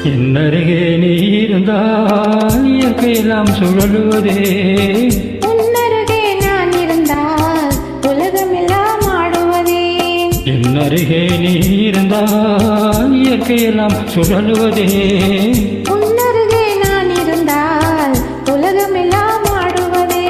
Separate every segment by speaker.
Speaker 1: என்னருகே நீ இருந்தால் இயற்கையெல்லாம் சுழலுவதே.
Speaker 2: உன்னருகே நான் இருந்தால் உலகமெல்லாம் ஆடுவதே.
Speaker 1: என்னருகே நீ இருந்தால் இயற்கையெல்லாம் சுழலுவதே.
Speaker 2: உன்னருகே நான் இருந்தால் உலகமெல்லாம் ஆடுவதே.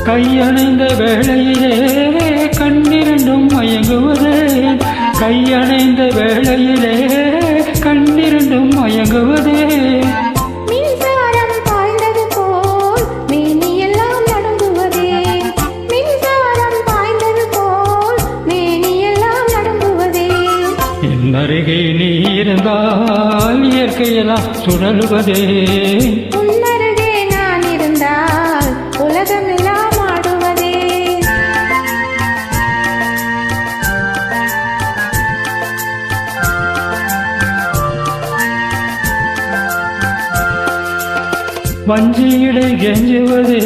Speaker 1: கையணைந்த வேளையிலே கண்ணிரண்டும் மயங்குவதே. கையணைந்த வேளையிலே கண்ணிரண்டும் மயங்குவதே.
Speaker 2: மின்சாரம் பாய்ந்தது போல் மேனியெல்லாம் நடுங்குவதே. மின்சாரம் பாய்ந்தது போல் மேனியெல்லாம் நடுங்குவதே.
Speaker 1: என்னருகே நீ இருந்தால் இயற்கையெல்லாம் சுழலுவதே.
Speaker 2: உன்னருகே நான் இருந்தால் உலகமெல்லாம் ஆடுவதே.
Speaker 1: வஞ்சியிடை கெஞ்சுவதே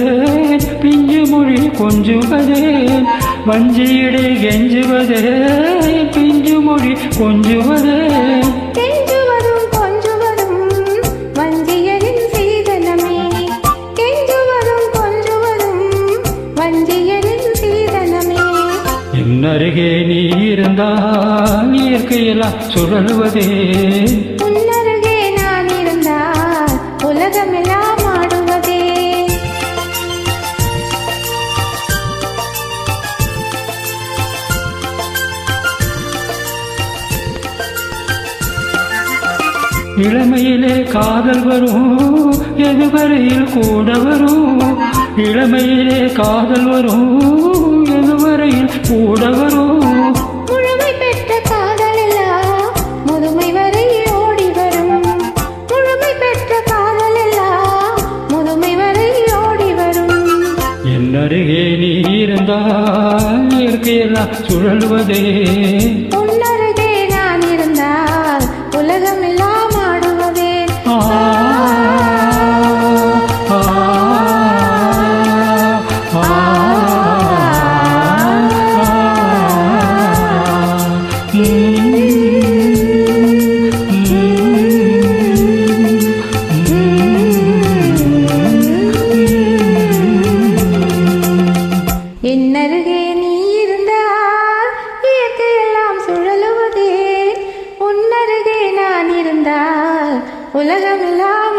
Speaker 1: பிஞ்சு மொழி கொஞ்சுவதே. வஞ்சியிடை கெஞ்சுவதே பிஞ்சு மொழி கொஞ்சுவதே.
Speaker 2: கெஞ்சுவதும் கொஞ்சுவதும் வஞ்சியரின் சீதனமே. கெஞ்சுவதும் கொஞ்சுவதும் வஞ்சியரின் சீதனமே.
Speaker 1: என்னருகே நீ இருந்தால் இயற்கையெல்லாம் சுழலுவதே.
Speaker 2: உன்னருகே நான் இருந்தால் உலகமெல்லாம் ஆடுவதே.
Speaker 1: இளமையிலே காதல் வரும் எதுவரையில் கூட வரும். இளமையிலே காதல் வரும் எதுவரையில் கூட வரும்.
Speaker 2: முழுமை பெற்ற காதலெல்லாம் முதுமை வரை ஓடி வரும். முழுமை பெற்ற காதலெல்லாம் முதுமை வரை ஓடி வரும்.
Speaker 1: என்னருகே நீ இருந்தால் இயற்கையெல்லாம் சுழலுவதே.
Speaker 2: உன்னருகே நான் இருந்தால் உலகமெல்லாம் ஆடுவதே.
Speaker 1: ஆ, ஆ, ஆ,
Speaker 2: என்னருகே நீ இருந்தால் இயற்கையெல்லாம் சுழலுவதே. உன்னருகே நான் இருந்தால் உலகமெல்லாம்